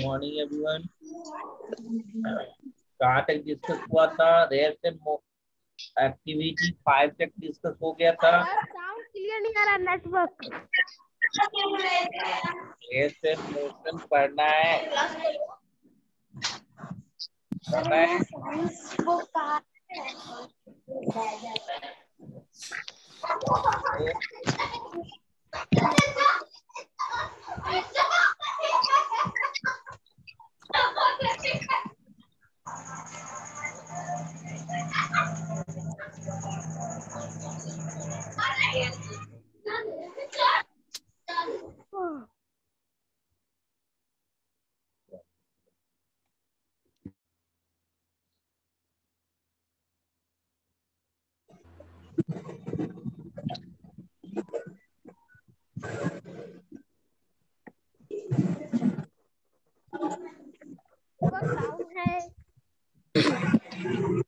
Morning everyone. कहाँ तक discuss हुआ था? रेयर से एक्टिविटी 5 तक डिस्कस हो गया था। साउंड क्लियर नहीं आ रहा, नेटवर्क। रेयर से मोशन पढ़ना है। साउंड है।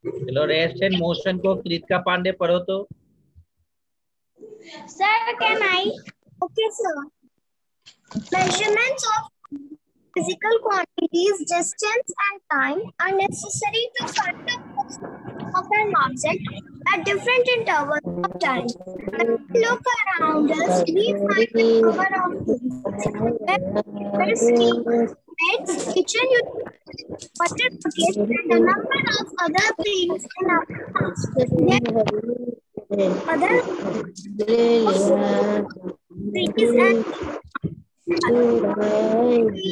चलो रेस्ट एंड मोशन को कृतिका पांडे पढ़ो तो। Sir, can I? Okay, sir. Measurements of physical quantities, distance, and time are necessary to find the position of an object at different intervals of time. When we look around us, we find the number of things. When steam, beds, kitchen utensils, water buckets, and a number of other things in our house. Other trees and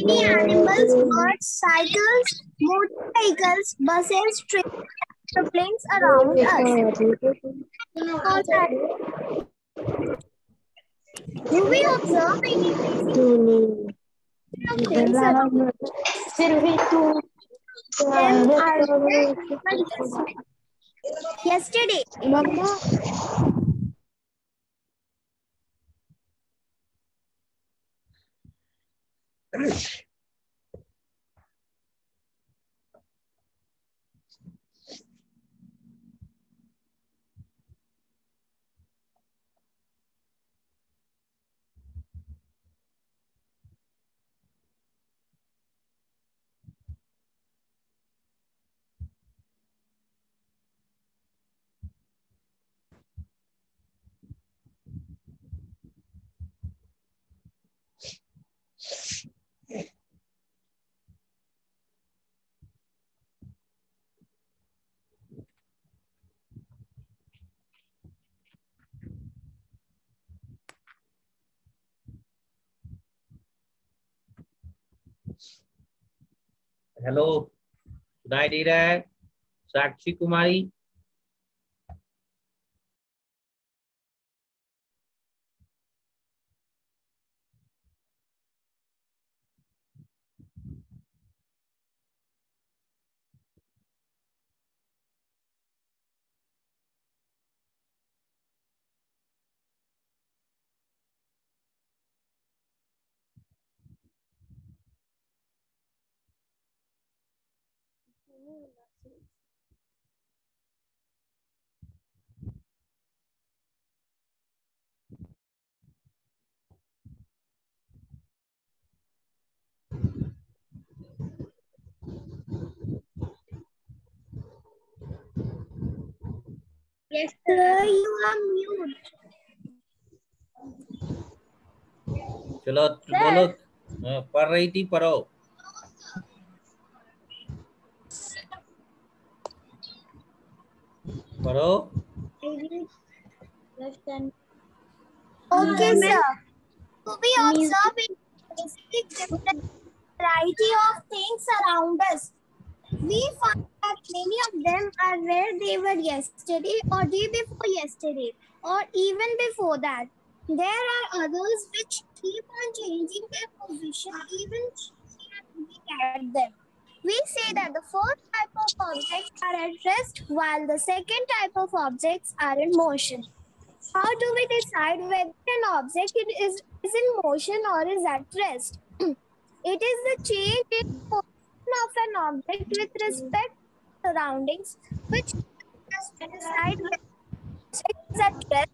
many animals, birds, cycles, motorcycles, buses, trains, airplanes around us. Do we observe any things around yesterday? Hello, सुनाई दे रहा है? साक्षी कुमारी। Yes, sir, you are mute. चलो बोलो, पढ़ रही थी, पढ़ो। पढ़ो। Okay, sir. So we observe a different variety of things around us. We find that many of them are where they were yesterday or day before yesterday or even before that. There are others which keep on changing their position even looking at them. We say that the first type of objects are at rest while the second type of objects are in motion. How do we decide whether an object is in motion or is at rest? It is the change in position of an object with respect to surroundings which helps us to decide whether the object is at rest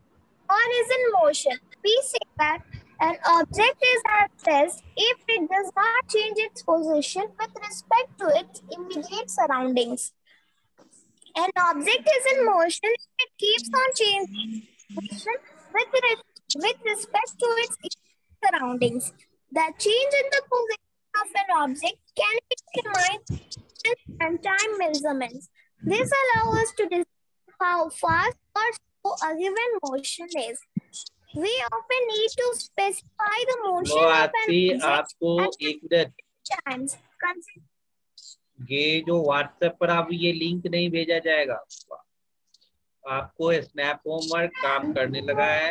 or is in motion. We say that An object is at rest if it does not change its position with respect to its immediate surroundings. An object is in motion if it keeps on changing position with respect to its surroundings. The change in the position of an object can be determined and time measurements. This allows us to decide how fast or slow a given motion is. We often need to specify the तो motion of an Aarti object आपको at एक minute, times. ये जो WhatsApp पर आप ये link नहीं भेजा जाएगा, आपको स्नैप होमवर्क काम करने लगा है,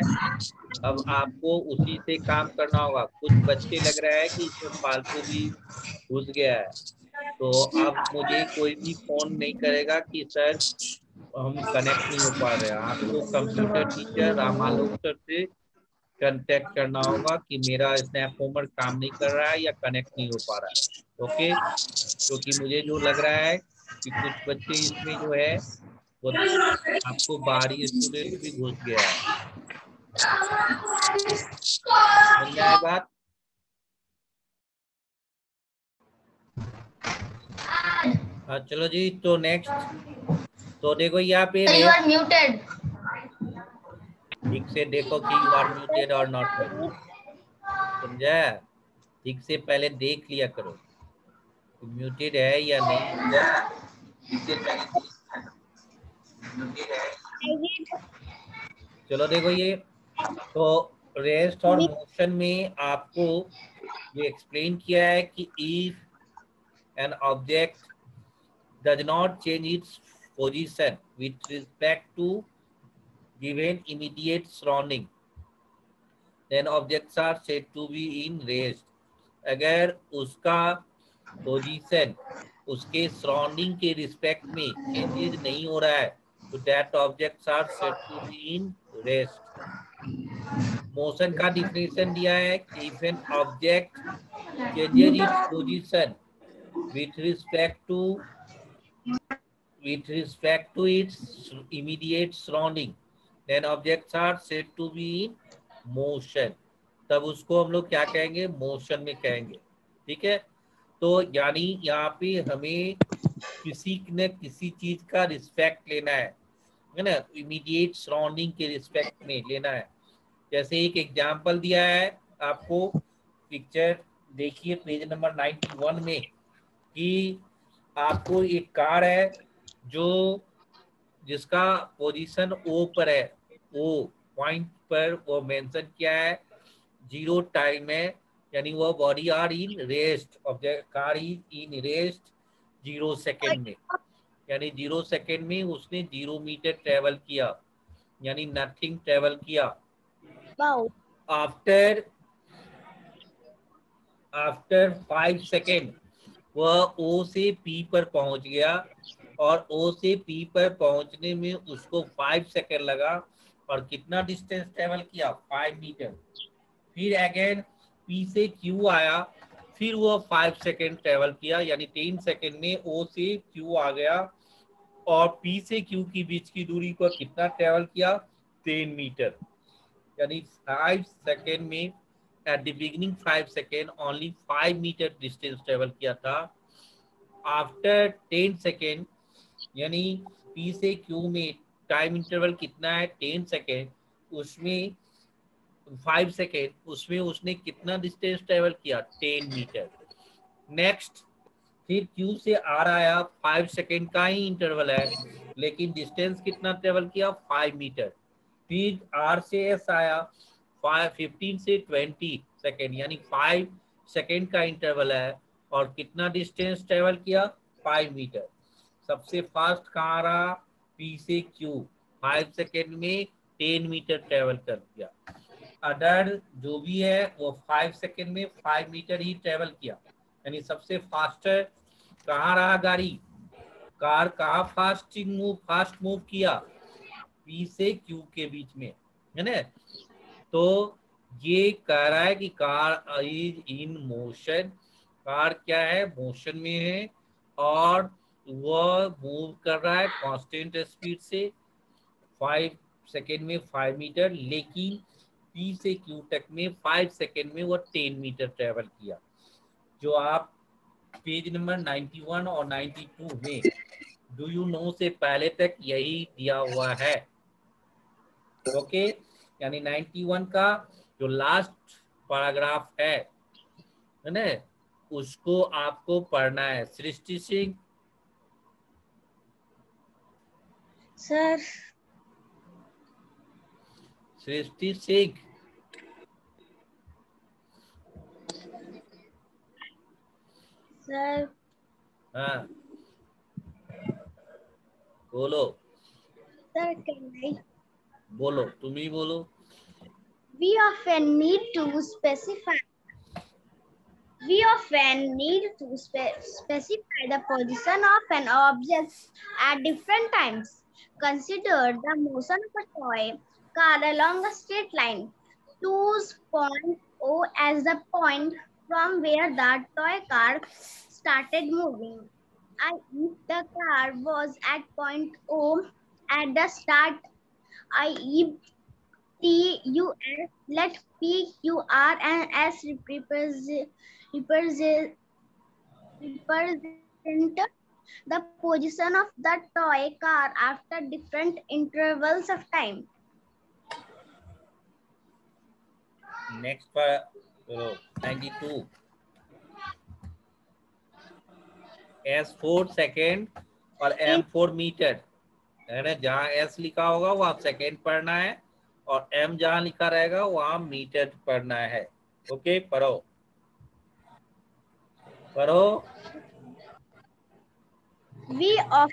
अब आपको उसी से काम करना होगा। कुछ बच्चे लग रहा है कि इसमें फालतू भी घुस गया है, तो अब मुझे कोई भी फोन नहीं करेगा कि सर हम कनेक्ट नहीं हो पा रहे हैं। आपको कंप्यूटर टीचर रामालोक सर से कांटेक्ट करना होगा कि मेरा स्नैप होमवर्क काम नहीं कर रहा है या कनेक्ट नहीं हो पा रहा है। ओके, क्योंकि मुझे जो लग रहा है कि कुछ बच्चे इसमें जो है वो आपको बाहरी स्टूडेंट भी घुस गया है। समझ में आए बात? हाँ चलो जी, तो नेक्स्ट, तो देखो यहाँ पे म्यूटेड। ठीक से देखो कि यू आर म्यूटेड और नॉट म्यूटेड, समझा? ठीक से पहले देख लिया करो म्यूटेड है या नहीं। चलो देखो ये तो रेस्ट और मोशन में आपको ये एक्सप्लेन किया है कि if an object does not change its position with respect to given immediate surrounding, then objects are said to be in rest. अगर उसका पोजीशन उसके सराउंडिंग के रिस्पेक्ट में चेंजेस नहीं हो रहा है तो that objects are said to be in rest. Motion का डिफिनेशन दिया है कि if an object changes its position with respect to its immediate surrounding, then objects are said to be in motion। तब उसको हम लोग क्या कहेंगे? मोशन में कहेंगे। ठीक है, तो यानी यहाँ पे हमें किसी न किसी चीज का रिस्पेक्ट लेना है ना, इमीडिएट सराउंडिंग के रिस्पेक्ट में लेना है। जैसे एक एग्जांपल दिया है आपको, पिक्चर देखिए पेज नंबर 91 में, कि आपको एक कार है जो जिसका पोजीशन ओ पर है, ओ पॉइंट पर वो मेंशन किया है, 0 टाइम है, यानी वो body are in rest, object car is in rest 0 second में, यानी 0 सेकेंड में उसने 0 मीटर ट्रेवल किया, यानी नथिंग ट्रेवल किया। आफ्टर 5 सेकेंड वह ओ से पी पर पहुंच गया, और ओ से पी पर पहुंचने में उसको 5 सेकेंड लगा, और कितना डिस्टेंस ट्रेवल किया? 5 मीटर। फिर अगेन पी से क्यू आया, फिर वो 5 सेकेंड ट्रेवल किया, यानी 10 सेकेंड में ओ से क्यू आ गया, और पी से क्यू की बीच की दूरी को कितना ट्रेवल किया? 10 मीटर। यानी 5 सेकेंड में at the beginning 5 second only 5 metre distance travel किया था। आफ्टर 10 सेकेंड यानी P से Q में टाइम इंटरवल कितना है? 10 सेकेंड, उसमें 5 सेकेंड, उसमें उसने कितना डिस्टेंस ट्रेवल किया? 10 मीटर। नेक्स्ट फिर Q से R आया, 5 सेकेंड का ही इंटरवल है, लेकिन डिस्टेंस कितना ट्रेवल किया? 5 मीटर। फिर R से S आया, 15 से 20 सेकेंड, यानी 5 सेकेंड का इंटरवल है, और कितना डिस्टेंस ट्रेवल किया? 5 मीटर। सबसे फास्ट कहाँ रहा? P से Q, 5 सेकेंड में 10 मीटर ट्रेवल कर दिया। अदर जो भी है वो 5 सेकेंड में 5 मीटर ही ट्रेवल किया, यानी सबसे फास्टर कहाँ रहा? गाड़ी, कार कहाँ फास्ट मूव किया? P से Q के बीच में, है ना। तो ये कह रहा है कि car is in motion, car क्या है? मोशन में है, और वह मूव कर रहा है कांस्टेंट स्पीड से 5 सेकेंड में 5 मीटर, लेकिन P से Q तक में 5 सेकेंड में वो 10 मीटर ट्रेवल किया। जो आप पेज नंबर 91 और 92 में डू यू नो से पहले तक यही दिया हुआ है। ओके, यानी 91 का जो लास्ट पैराग्राफ है ना, उसको आपको पढ़ना है। सृष्टि सिंह सर सृष्टि सिंह सर हाँ बोलो। Sir can I? बोलो, तुम ही बोलो। We often need to specify the position of an object at different times. Consider the motion of a toy car along a straight line. Choose point O as the point from where the toy car started moving. I.e., the car was at point O at the start, i.e., T, U, S. Let P, Q, R, and S represent the position of the toy car after different intervals of time. Next पर 92 S4 second और M4 metre है ना। जहाँ S लिखा होगा वहाँ second पढ़ना है और M जहाँ लिखा रहेगा वहाँ मीटर पढ़ना है। ओके, पढ़ो पढ़ो। We of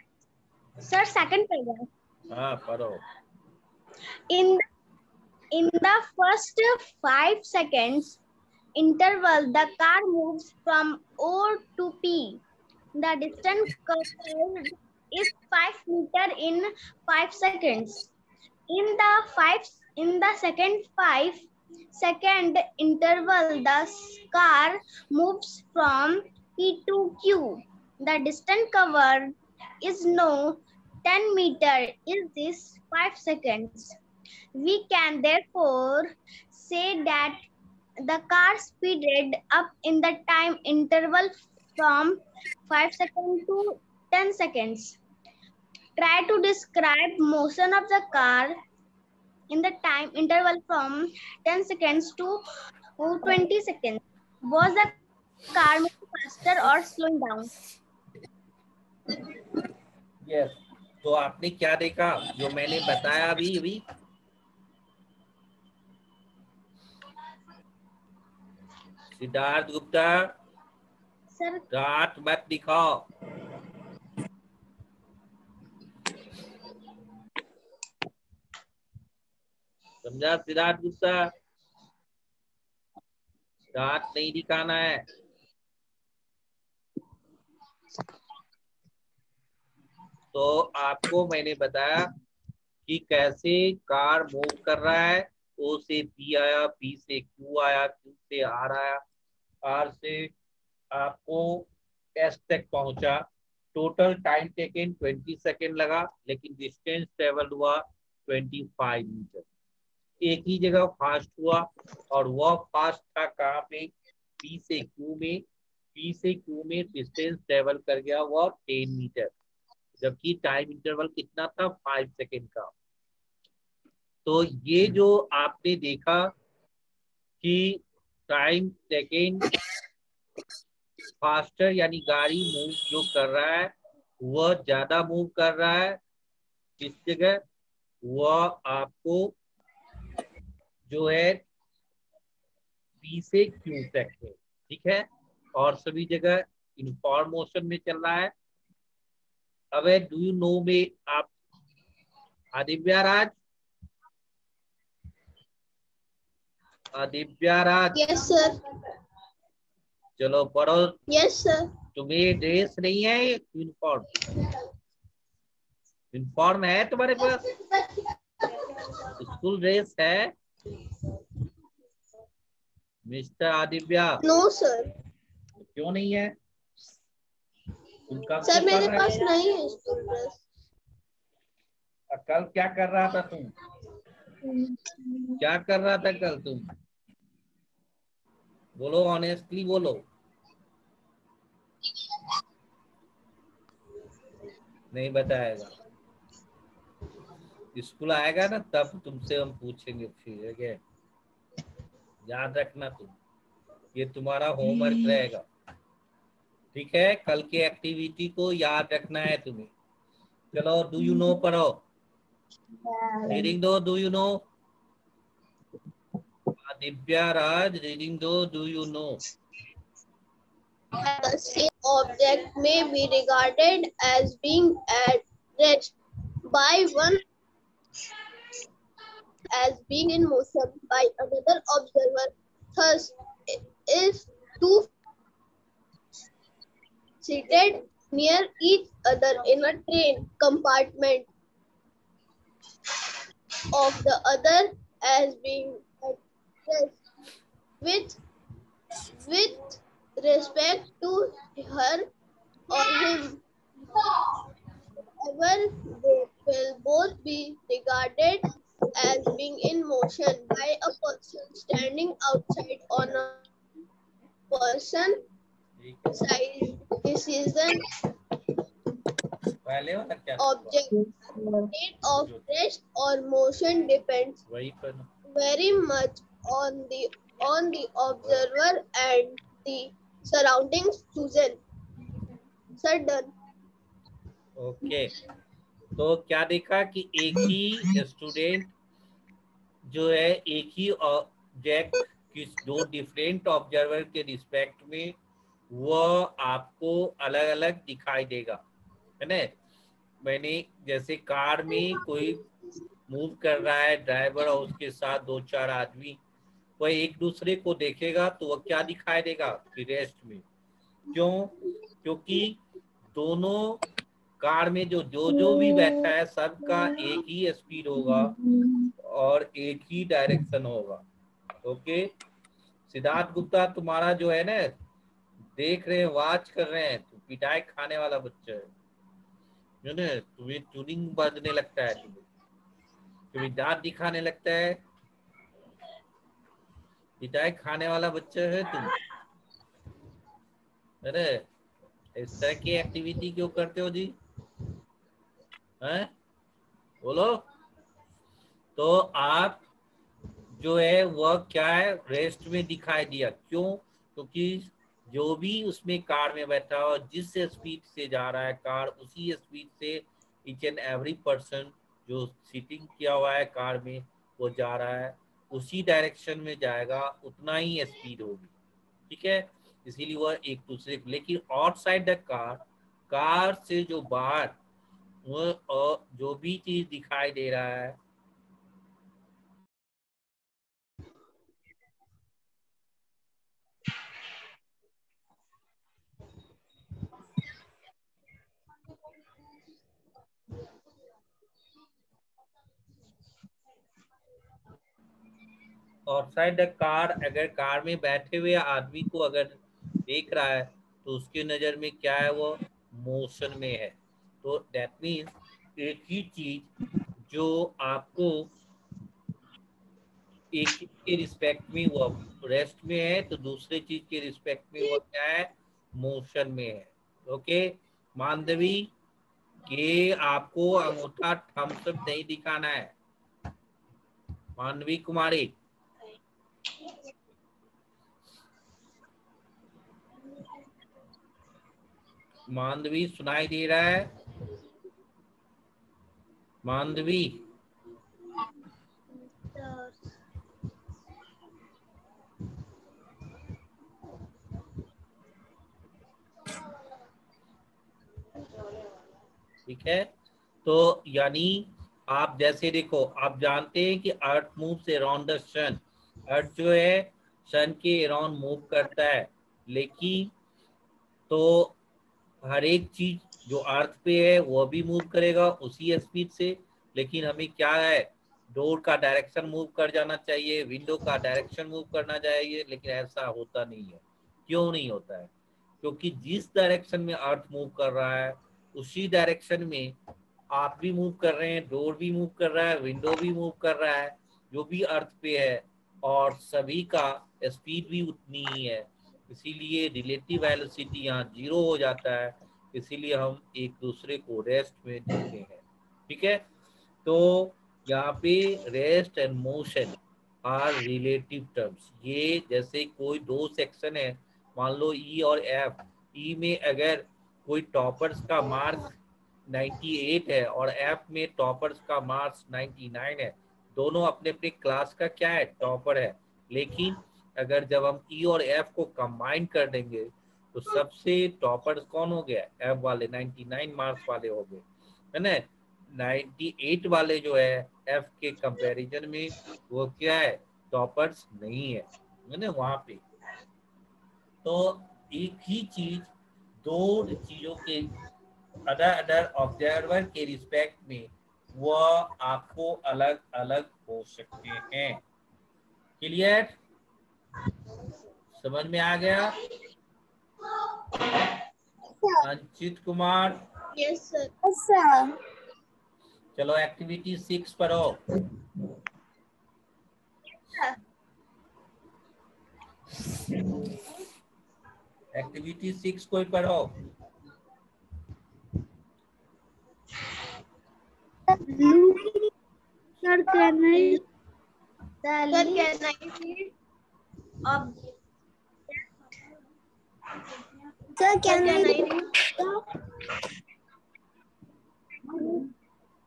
sir second paragraph. हाँ पढ़ो। In the first 5 seconds interval, the car moves from O to P. The distance covered is 5 meter in 5 seconds. In the second 5-second interval, the car moves from P to Q. The distance covered is now 10 meter in this 5 seconds. We can therefore say that the car speeded up in the time interval from 5 seconds to 10 seconds. Try to describe motion of the car in the time interval from 10 seconds to 20 seconds. Was the car moving faster or slowing down? Yes, तो आपने क्या देखा जो मैंने बताया अभी Siddharth Gupta sir डांट मत दिखाओ। समझा सिद्धार्थ गुप्ता? डांट नहीं दिखाना है। तो आपको मैंने बताया कि कैसे कार मूव कर रहा है। ओ से पी आया, पी से क्यू आया, क्यू से आर आया, आर से आपको एस तक पहुंचा। टोटल टाइम टेकन 20 सेकेंड लगा, लेकिन डिस्टेंस ट्रेवल हुआ 25 मीटर। एक ही जगह फास्ट हुआ और वह फास्ट था कहाँ पे? पी से क्यू में। पी से क्यू में डिस्टेंस ट्रेवल कर गया वह 10 मीटर, जबकि टाइम इंटरवल कितना था? 5 सेकेंड का। तो ये जो आपने देखा कि टाइम सेकेंड फास्टर यानी गाड़ी मूव जो कर रहा है वह ज्यादा मूव कर रहा है। किस जगह? वह आपको जो है पी से क्यू तक है, ठीक है, और सभी जगह यूनिफॉर्म मोशन में चल रहा है। अब डू यू नो में आप आदिव्या राज, आदिव्या राज, यस सर। चलो पढ़ो। Yes sir. तुम्हें ड्रेस नहीं है? यूनिफॉर्म यूनिफॉर्म है तुम्हारे पास? स्कूल ड्रेस है मिस्टर आदिव्या? No sir. क्यों नहीं है? सर मेरे पास नहीं है स्कूल ड्रेस। कल क्या कर रहा था तुम? क्या कर रहा था कल तुम? बोलो, ऑनेस्टली बोलो। नहीं बताएगा। स्कूल आएगा ना तब तुमसे हम पूछेंगे फिर, ठीक है? याद रखना तुम, ये तुम्हारा होमवर्क रहेगा, ठीक है? कल की एक्टिविटी को याद रखना है तुम्हें। चलो, डू यू नो पढ़ो। रीडिंग दो, do you know. Divya Raj, reading दो, do you know. The same object may be regarded as being at rest by one as being in motion by another observer. Thus, if two seated near each other in a train compartment of the other as being at rest with respect to her or him, however, they will both be regarded as being in motion by a person standing outside on a person side decision. पहले वाला क्या Object state of rest or motion depends वही पर very much on the observer and the surroundings chosen. Sir, done. Okay. तो क्या देखा कि एक ही स्टूडेंट जो है एक ही ऑब्जेक्ट किस दो डिफरेंट ऑब्जर्वर के रिस्पेक्ट में वो आपको अलग अलग दिखाई देगा, है ना? मैंने जैसे कार में कोई मूव कर रहा है ड्राइवर और उसके साथ दो चार आदमी, वह एक दूसरे को देखेगा तो वह क्या दिखाई देगा कि रेस्ट में। क्यों? क्योंकि दोनों कार में जो जो जो भी बैठा है सबका एक ही स्पीड होगा और एक ही डायरेक्शन होगा। ओके, सिद्धार्थ गुप्ता तुम्हारा जो है ना, देख रहे हैं, वॉच कर रहे हैं, तो पिटाई खाने वाला बच्चा है, जो ना तुम्हें ट्यूनिंग बजने लगता है, तुम्हें दांत दिखाने लगता है, पिटाई खाने वाला बच्चा है तुम। अरे इस तरह की एक्टिविटी क्यों करते हो जी? हैं? बोलो। तो आप जो है वह क्या है, रेस्ट में दिखाई दिया। क्यों? क्योंकि जो भी उसमें कार में बैठा हो, जिस स्पीड से जा रहा है कार, उसी स्पीड से ईच एंड एवरी पर्सन जो सीटिंग किया हुआ है कार में वो जा रहा है, उसी डायरेक्शन में जाएगा, उतना ही स्पीड होगी, ठीक है? इसीलिए वह एक दूसरे को, लेकिन आउटसाइड द कार, कार से जो बाहर वो जो भी चीज दिखाई दे रहा है आउटसाइड द कार, अगर कार में बैठे हुए आदमी को अगर देख रहा है तो उसके नजर में क्या है, वो मोशन में है। तो दैट मीन्स एक ही चीज जो आपको एक चीज के रिस्पेक्ट में वो रेस्ट में है, तो दूसरे चीज के रिस्पेक्ट में वो क्या है, मोशन में है। ओके मानदेवी, के आपको अंगूठा थम्स अप नहीं दिखाना है। मानवी कुमारी, मांडवी सुनाई दे रहा है? मांडवी, ठीक है? तो यानी आप जैसे देखो, आप जानते हैं कि अर्थ मूव्स अराउंड द सन, अर्थ जो है सन के अराउंड मूव करता है, लेकिन तो हर एक चीज जो अर्थ पे है वो भी मूव करेगा उसी स्पीड से, लेकिन हमें क्या है, डोर का डायरेक्शन मूव कर जाना चाहिए, विंडो का डायरेक्शन मूव करना चाहिए, लेकिन ऐसा होता नहीं है। क्यों नहीं होता है? क्योंकि जिस डायरेक्शन में अर्थ मूव कर रहा है उसी डायरेक्शन में आप भी मूव कर रहे हैं, डोर भी मूव कर रहा है, विंडो भी मूव कर रहा है, जो भी अर्थ पे है, और सभी का स्पीड भी उतनी ही है, इसीलिए रिलेटिव वेलोसिटी यहाँ 0 हो जाता है, इसीलिए हम एक दूसरे को रेस्ट में देते हैं। ठीक है, तो यहाँ पे rest and motion are relative terms. ये जैसे कोई दो सेक्शन है, मान लो ई और एफ, ई में अगर कोई टॉपर्स का मार्क्स 98 है और एफ में टॉपर्स का मार्क्स 99 है, दोनों अपने अपने क्लास का क्या है, टॉपर है। लेकिन अगर जब हम ई और एफ को कंबाइन कर देंगे तो सबसे टॉपर्स कौन हो गया, एफ वाले, 99 मार्क्स वाले हो गए, है ना। 98 वाले जो है एफ के कंपैरिजन में वो क्या है, टॉपर्स नहीं है ना वहां पे। तो एक ही चीज दो चीजों के अदर अदर ऑब्जर्वर के रिस्पेक्ट में वो आपको अलग अलग हो सकते हैं। क्लियर, समझ में आ गया? Anchit Kumar, Yes, sir. Yes, sir. चलो एक्टिविटी 6 पढ़ो। एक्टिविटी 6 कोई पढ़ो। Sir, can I? Sir, can I read? Sir, can I read?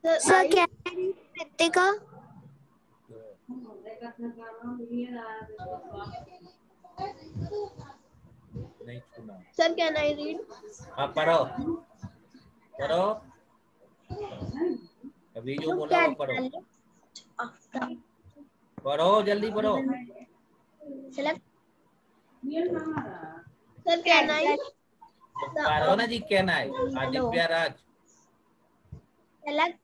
Sir, can I read Ritika? नहीं सुना। Sir, can I read? हाँ पढ़ो पढ़ो, अभी जो बोला वो पढ़ो, पढ़ो जल्दी पढ़ो। Select. Sir, can I? पढ़ो ना जी, कहना है Aditya Raj. Select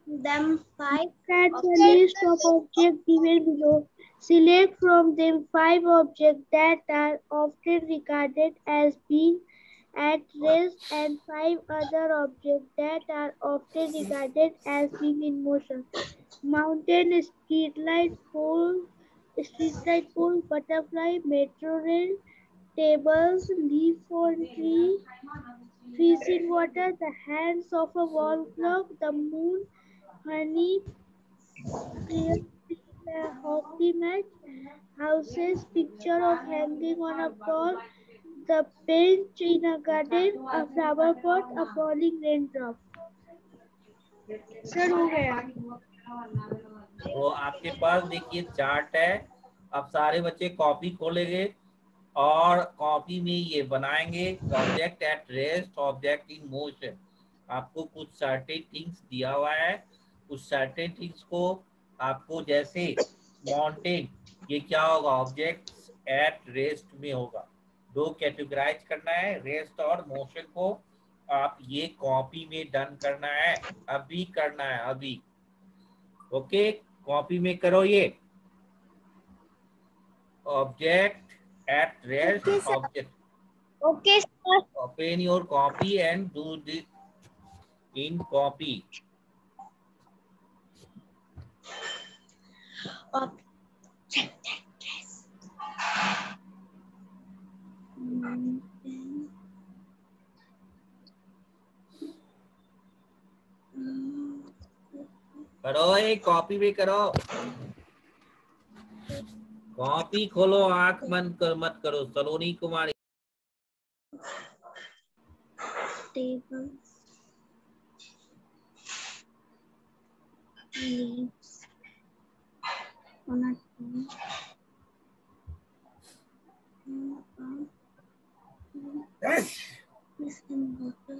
them 5. At the list of objects given below, select from them 5 objects that are often regarded as being at rest and 5 other objects that are often regarded as being in motion. Mountain, streetlight pole, butterfly, metro rail, tables, leaf on tree, fish in water, the hands of a wall clock, the moon, honey, players in a hockey match, houses, picture of hanging on a pole, the bench in a garden, a flower pot, a falling raindrop. Sir हो गया। तो आपके पास देखिए chart है, अब सारे बच्चे copy खोलेंगे और कॉपी में ये बनाएंगे object at rest, object in motion. आपको कुछ सर्टेन थिंग्स दिया हुआ है, उस सर्टेन थिंग्स को आपको, जैसे माउंटेन, ये क्या होगा, ऑब्जेक्ट एट रेस्ट में होगा। दो कैटेगराइज करना है, रेस्ट और मोशन को। आप ये कॉपी में डन करना है, अभी करना है अभी। ओके, कॉपी में करो ये object at rest, Okay, sir. Object, Okay, sir. open your copy and do this in copy. Object address. करो, एक कॉपी भी करो, कॉपी खोलो, आंख बंद कर मत करो। सलोनी कुमारी, Table. Leaves. On a tree. Is in water.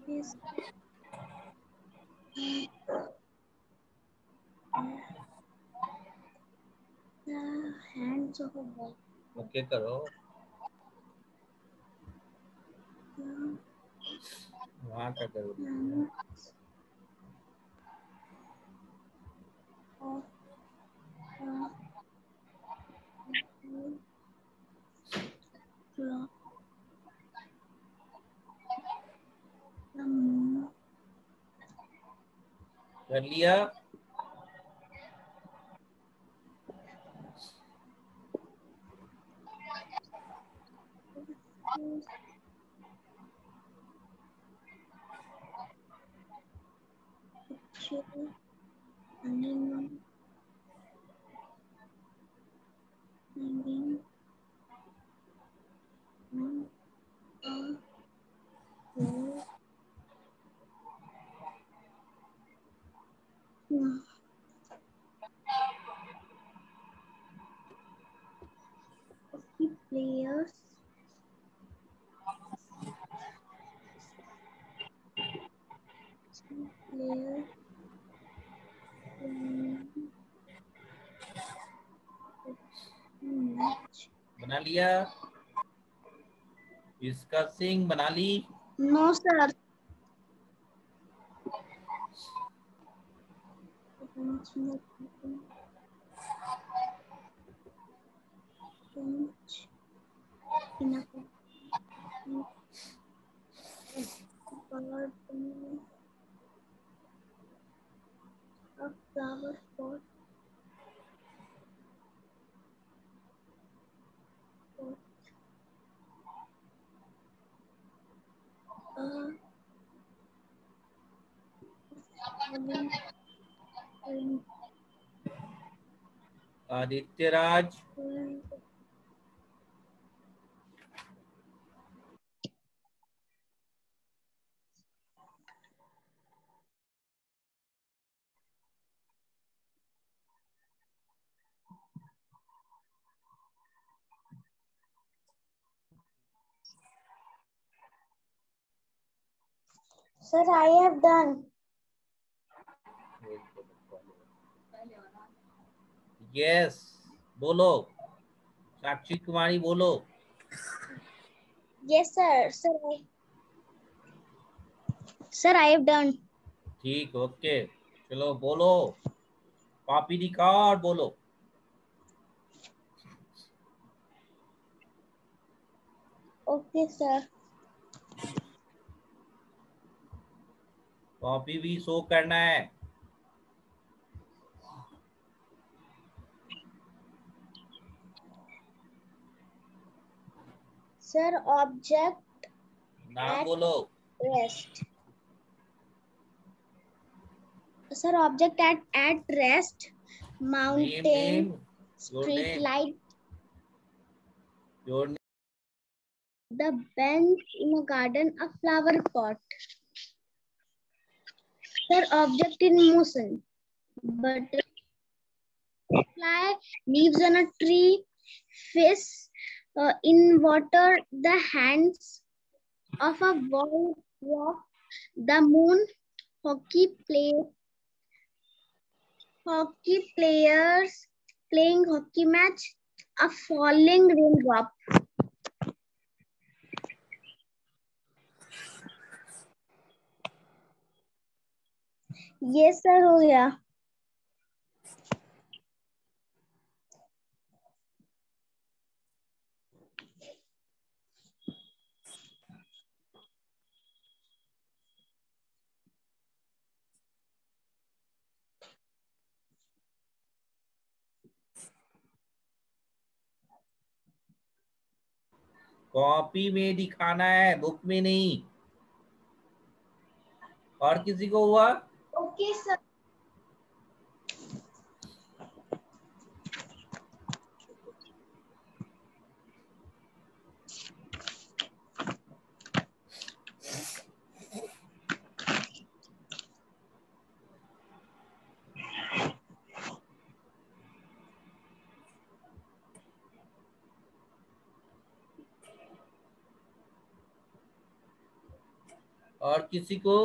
Is the hands of a boy. Okay करो, वहां का करो। कर लिया? Animal. Hanging. Players. Player. बना लिया? इसका सिंग बना ली? No, sir. A flower pot. Aditya Raj, Sir, I have done. Yes बोलो, साक्षी कुमारी बोलो। Yes, sir. Sir, I have done. ठीक, ओके, चलो बोलो, कॉपी दिखाओ और बोलो। Okay, sir. कॉपी भी शो करना है। Sir, object नाम at बोलो। rest. Sir, object at rest. Mountain, name, your street name, light, your name. the bench in a garden, a flower pot. Sir, object in motion. Butterfly, leaves on a tree, fish in water, the hands of a walk, the moon, hockey players playing hockey match, a falling raindrop. Yes, sir, हो गया। Copy में दिखाना है, book में नहीं। और किसी को हुआ? Okay sir. और किसी को?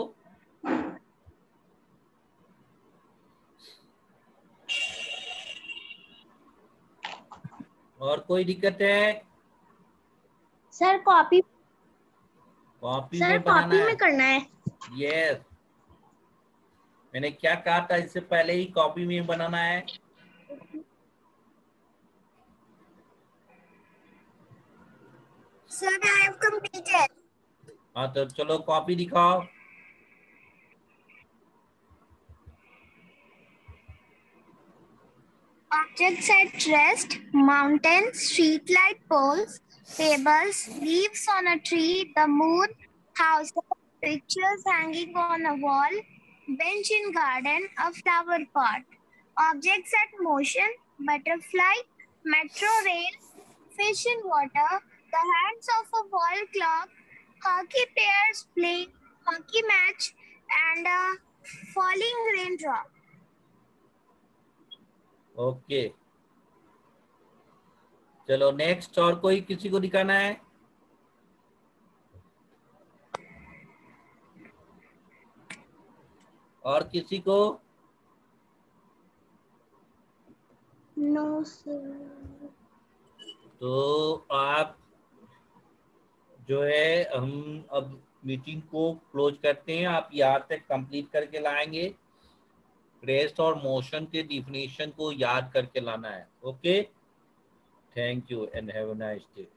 और कोई दिक्कत है? सर कॉपी में बनाना है। में करना है। यस, मैंने क्या कहा था इससे पहले ही, कॉपी में बनाना है। Sir, I have completed. हाँ तो चलो कॉपी दिखाओ। Objects at rest, mountains, streetlight poles, tables, leaves on a tree, the moon, house, pictures hanging on a wall, bench in garden, a flower pot, objects at motion, butterfly, metro rail, fish in water, the hands of a wall clock, hockey players playing hockey match, and a falling raindrop. Okay, चलो next. और कोई किसी को दिखाना है? और किसी को? No sir. तो आप जो है, हम अब मीटिंग को क्लोज करते हैं। आप यहाँ तक कंप्लीट करके लाएंगे। रेस्ट और मोशन के डिफिनेशन को याद करके लाना है। Okay, thank you and have a nice day.